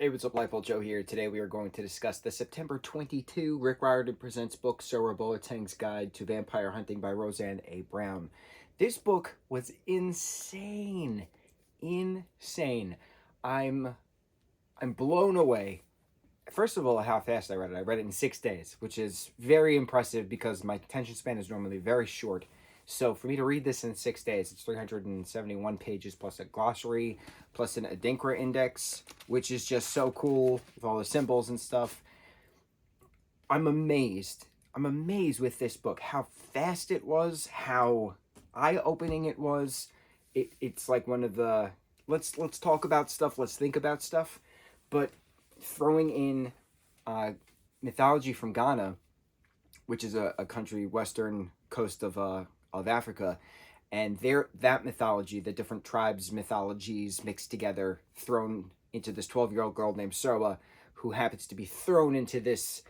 Hey, what's up, lightboltjoe here. Today we are going to discuss the September 22 Rick Riordan Presents book, Serwa Boateng's Guide to Vampire Hunting by Roseanne A. Brown. This book was insane. Insane. I'm blown away. First of all, how fast I read it. I read it in 6 days, which is very impressive because my attention span is normally very short. So for me to read this in 6 days, it's 371 pages plus a glossary, plus an Adinkra index, which is just so cool with all the symbols and stuff. I'm amazed. I'm amazed with this book, how fast it was, how eye-opening it was. It's like one of the let's talk about stuff, let's think about stuff, but throwing in mythology from Ghana, which is a country western coast of Africa, and that mythology, the different tribes' mythologies mixed together, thrown into this 12-year-old girl named Serwa, who happens to be thrown into this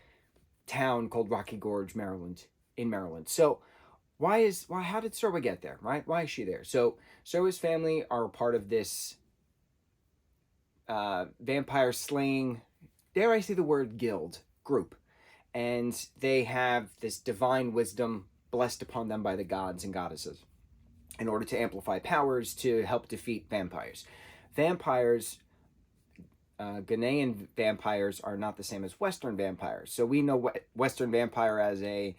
town called Rocky Gorge, Maryland, in Maryland. So how did Serwa get there, right? Why is she there? So Serwa's family are part of this vampire slaying, dare I say the word, guild group, and they have this divine wisdom blessed upon them by the gods and goddesses in order to amplify powers to help defeat vampires. Ghanaian vampires are not the same as Western vampires. So we know what Western vampire as I'm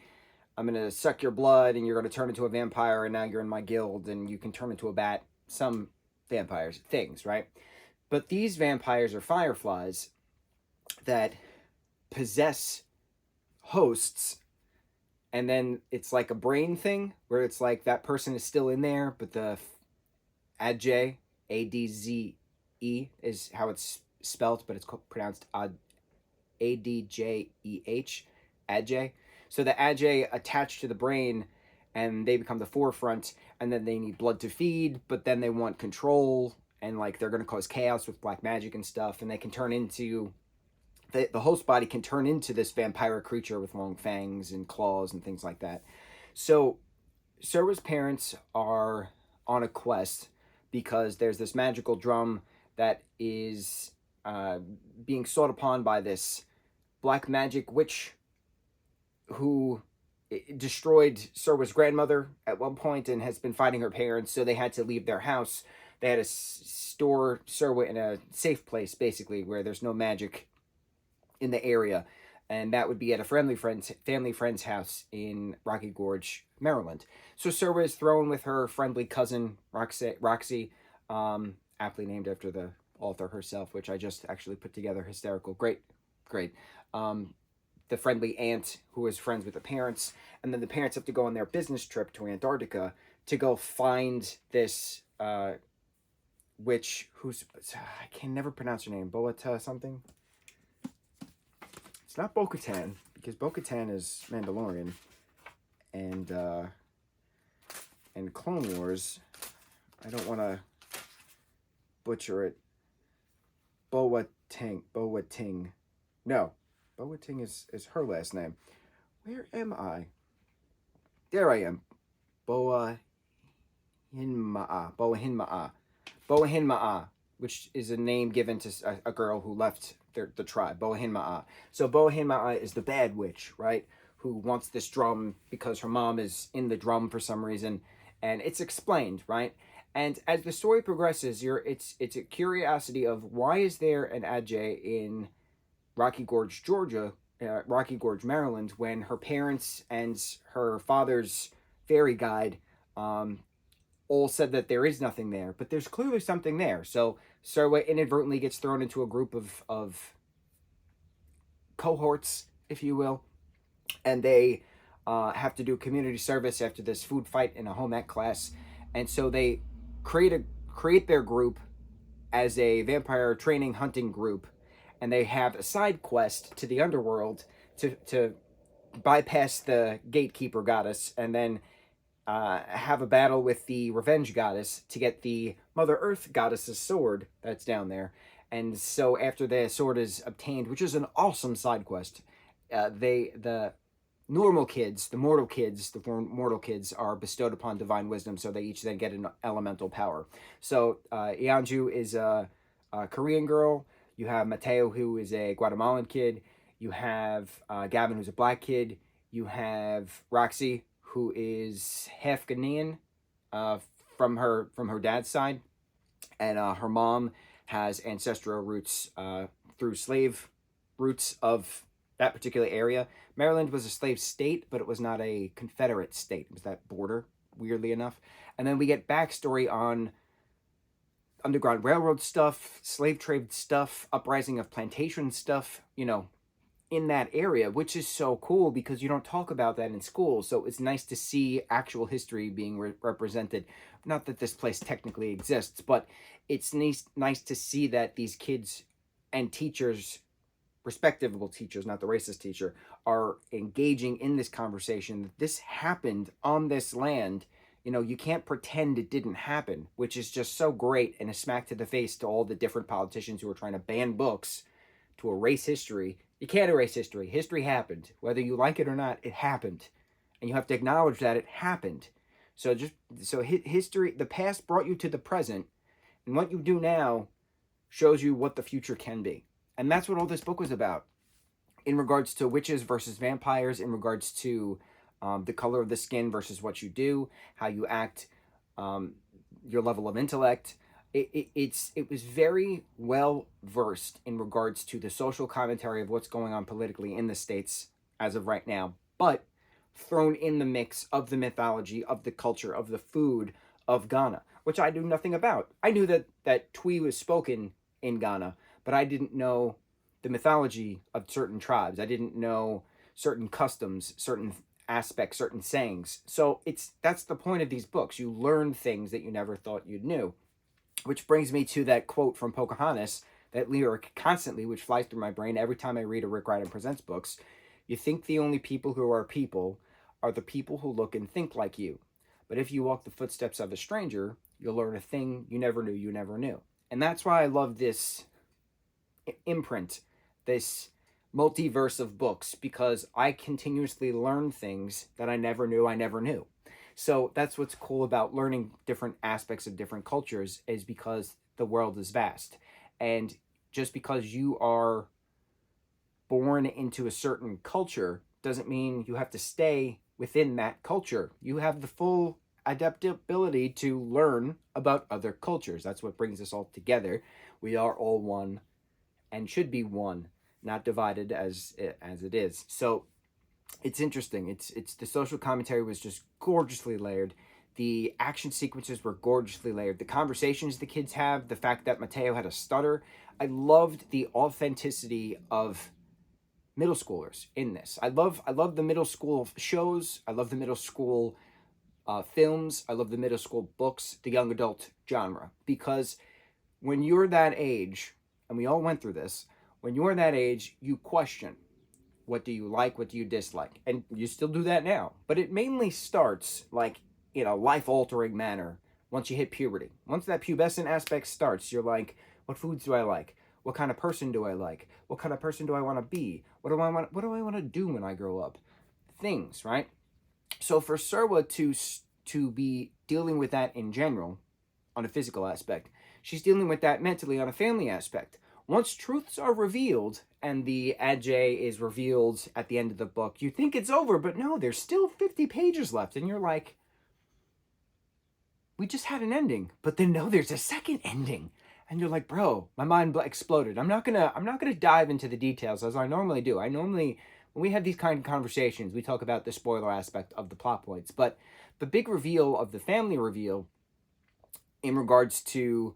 going to suck your blood and you're going to turn into a vampire and now you're in my guild and you can turn into a bat. Some vampires, things, right? But these vampires are fireflies that possess hosts, and then it's like a brain thing where it's like that person is still in there, but the adze, A-D-Z-E is how it's spelt, but it's pronounced A-D-J-E-H, adze. So the adze attached to the brain, and they become the forefront, and then they need blood to feed, but then they want control, and like they're going to cause chaos with black magic and stuff, and they can turn into the host body can turn into this vampire creature with long fangs and claws and things like that. So Serwa's parents are on a quest because there's this magical drum that is being sought upon by this black magic witch who destroyed Serwa's grandmother at one point and has been fighting her parents, so they had to leave their house. They had to store Serwa in a safe place, basically, where there's no magic in the area, and that would be at a family friend's house in Rocky Gorge, Maryland. So Serwa is thrown with her friendly cousin Roxy, aptly named after the author herself, which I just actually put together. Hysterical, great. The friendly aunt who is friends with the parents, and then the parents have to go on their business trip to Antarctica to go find this witch who's, I can never pronounce her name, Boata something. It's not Bo-Katan, because Bo-Katan is Mandalorian, and Clone Wars, I don't want to butcher it. Boateng. No, Boateng is her last name. Where am I? There I am. Boahinma'a, which is a name given to a girl who left the tribe, Boahinma'a. So Boahinma'a is the bad witch, right? Who wants this drum because her mom is in the drum for some reason, and it's explained, right? And as the story progresses, it's a curiosity of why is there an adze in Rocky Gorge, Maryland, when her parents and her father's fairy guide all said that there is nothing there, but there's clearly something there. So Serwa inadvertently gets thrown into a group of cohorts, if you will, and they have to do community service after this food fight in a home ec class, and so they create their group as a vampire training hunting group, and they have a side quest to the underworld to bypass the gatekeeper goddess, and then have a battle with the revenge goddess to get the Mother Earth goddess's sword that's down there. And so after the sword is obtained, which is an awesome side quest, the mortal kids are bestowed upon divine wisdom, so they each then get an elemental power. So Yeonju is a Korean girl. You have Mateo, who is a Guatemalan kid. You have Gavin, who's a black kid. You have Roxy, who is half Ghanaian uh, from her dad's side, and her mom has ancestral roots through slave roots of that particular area. Maryland was a slave state, but it was not a Confederate state. It was that border, weirdly enough. And then we get backstory on Underground Railroad stuff, slave trade stuff, uprising of plantation stuff, in that area, which is so cool because you don't talk about that in school. So it's nice to see actual history being represented. Not that this place technically exists, but it's nice to see that these kids and teachers, respectable teachers, not the racist teacher, are engaging in this conversation that this happened on this land. You can't pretend it didn't happen, which is just so great and a smack to the face to all the different politicians who are trying to ban books to erase history. You can't erase history. History happened. Whether you like it or not, it happened. And you have to acknowledge that it happened. So history, the past brought you to the present, and what you do now shows you what the future can be. And that's what all this book was about. In regards to witches versus vampires, in regards to the color of the skin versus what you do, how you act, your level of intellect. It was very well versed in regards to the social commentary of what's going on politically in the States as of right now, but thrown in the mix of the mythology, of the culture, of the food of Ghana, which I knew nothing about. I knew that Twi was spoken in Ghana, but I didn't know the mythology of certain tribes. I didn't know certain customs, certain aspects, certain sayings. So that's the point of these books. You learn things that you never thought you'd knew. Which brings me to that quote from Pocahontas, that lyric constantly, which flies through my brain every time I read a Rick Riordan Presents books. You think the only people who are people are the people who look and think like you. But if you walk the footsteps of a stranger, you'll learn a thing you never knew. And that's why I love this imprint, this multiverse of books, because I continuously learn things that I never knew. So that's what's cool about learning different aspects of different cultures, is because the world is vast. And just because you are born into a certain culture doesn't mean you have to stay within that culture. You have the full adaptability to learn about other cultures. That's what brings us all together. We are all one and should be one, not divided as it is. So it's interesting. It's the social commentary was just gorgeously layered. The action sequences were gorgeously layered. The conversations the kids have, the fact that Mateo had a stutter. I loved the authenticity of middle schoolers in this. I love the middle school shows. I love the middle school films. I love the middle school books, the young adult genre. Because when you're that age, and we all went through this, when you're that age, you question. What do you like? What do you dislike? And you still do that now. But it mainly starts like in a life-altering manner once you hit puberty. Once that pubescent aspect starts, you're like, what foods do I like? What kind of person do I like? What kind of person do I want to be? What do I want to do when I grow up? Things, right? So for Serwa to be dealing with that in general on a physical aspect, she's dealing with that mentally on a family aspect. Once truths are revealed and the Ajay is revealed at the end of the book, you think it's over, but no, there's still 50 pages left. And you're like, we just had an ending, but then no, there's a second ending. And you're like, bro, my mind exploded. I'm not gonna dive into the details as I normally do. When we have these kind of conversations, we talk about the spoiler aspect of the plot points. But the big reveal of the family reveal in regards to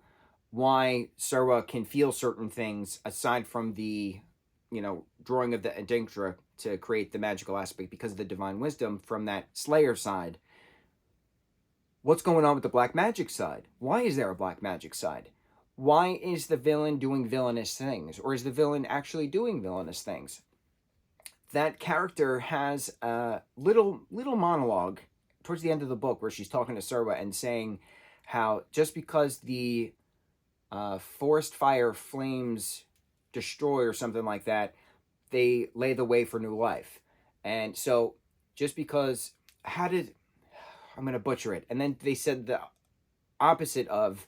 why Serwa can feel certain things, aside from the, drawing of the Adinktra to create the magical aspect because of the divine wisdom from that Slayer side. What's going on with the black magic side? Why is there a black magic side? Why is the villain doing villainous things? Or is the villain actually doing villainous things? That character has a little monologue towards the end of the book where she's talking to Serwa and saying how just because the forest fire flames destroy or something like that, they lay the way for new life. And so just because, I'm going to butcher it. And then they said the opposite of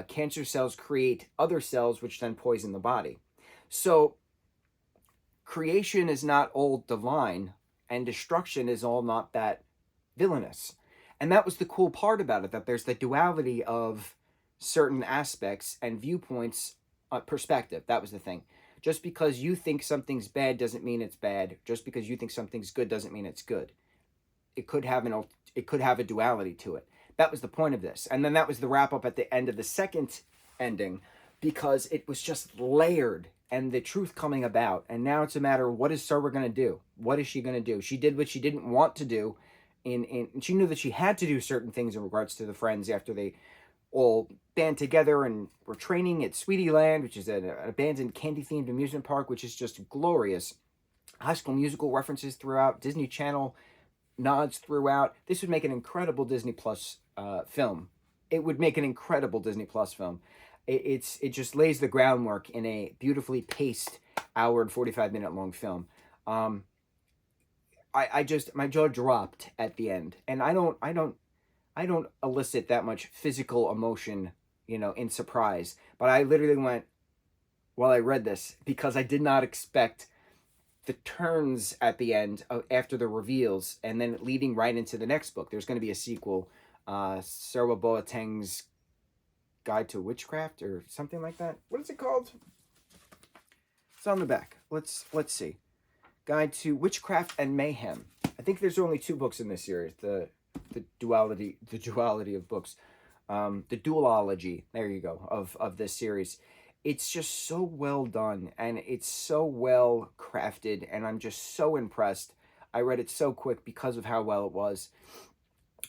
Cancer cells create other cells which then poison the body. So creation is not all divine, and destruction is all not that villainous. And that was the cool part about it, that there's the duality of certain aspects and viewpoints, perspective. That was the thing. Just because you think something's bad doesn't mean it's bad. Just because you think something's good doesn't mean it's good. It could have a duality to it. That was the point of this. And then that was the wrap up at the end of the second ending, because it was just layered and the truth coming about. And now it's a matter of, what is Serwa going to do? What is she going to do? She did what she didn't want to do. She knew that she had to do certain things in regards to the friends after they all band together and were training at Sweetie Land, which is an abandoned candy-themed amusement park, which is just glorious. High School Musical references throughout, Disney Channel nods throughout. This would make an incredible Disney Plus film. It would make an incredible Disney Plus film. It just lays the groundwork in a beautifully paced hour and 45-minute long film. I just, my jaw dropped at the end, and I don't elicit that much physical emotion, in surprise. But I literally went while I read this, because I did not expect the turns at the end after the reveals, and then leading right into the next book. There's going to be a sequel, Serwa Boateng's Guide to Witchcraft or something like that. What is it called? It's on the back. Let's see. Guide to Witchcraft and Mayhem. I think there's only 2 books in this series. The duality of books, the duology. There you go, of this series. It's just so well done, and it's so well crafted, and I'm just so impressed. I read it so quick because of how well it was.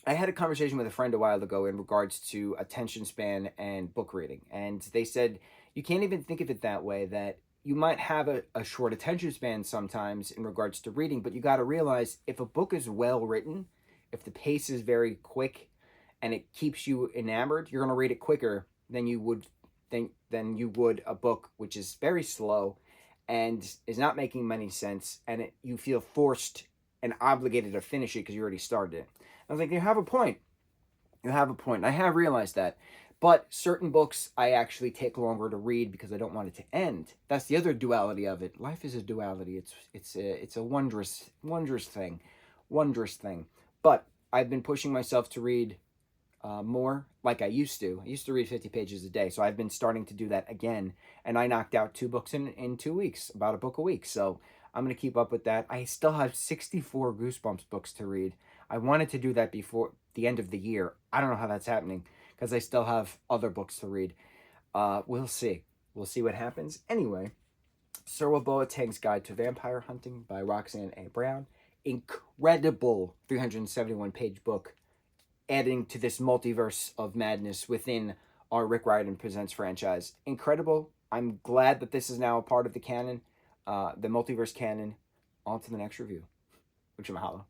I had a conversation with a friend a while ago in regards to attention span and book reading, and they said you can't even think of it that way, that you might have a short attention span sometimes in regards to reading, but you got to realize, if a book is well written, if the pace is very quick and it keeps you enamored, you're going to read it quicker than you would a book which is very slow and is not making many sense, and you feel forced and obligated to finish it because you already started it. I was like, you have a point. You have a point. I have realized that. But certain books I actually take longer to read because I don't want it to end. That's the other duality of it. Life is a duality. It's a wondrous thing. But I've been pushing myself to read more like I used to. I used to read 50 pages a day, so I've been starting to do that again. And I knocked out 2 books in 2 weeks, about a book a week. So I'm going to keep up with that. I still have 64 Goosebumps books to read. I wanted to do that before the end of the year. I don't know how that's happening, because I still have other books to read. We'll see. We'll see what happens. Anyway, Serwa Boateng's Guide to Vampire Hunting by Roxanne A. Brown. Incredible 371-page book, adding to this multiverse of madness within our Rick Riordan Presents franchise. Incredible. I'm glad that this is now a part of the canon, the multiverse canon. On to the next review. Mucho mahalo.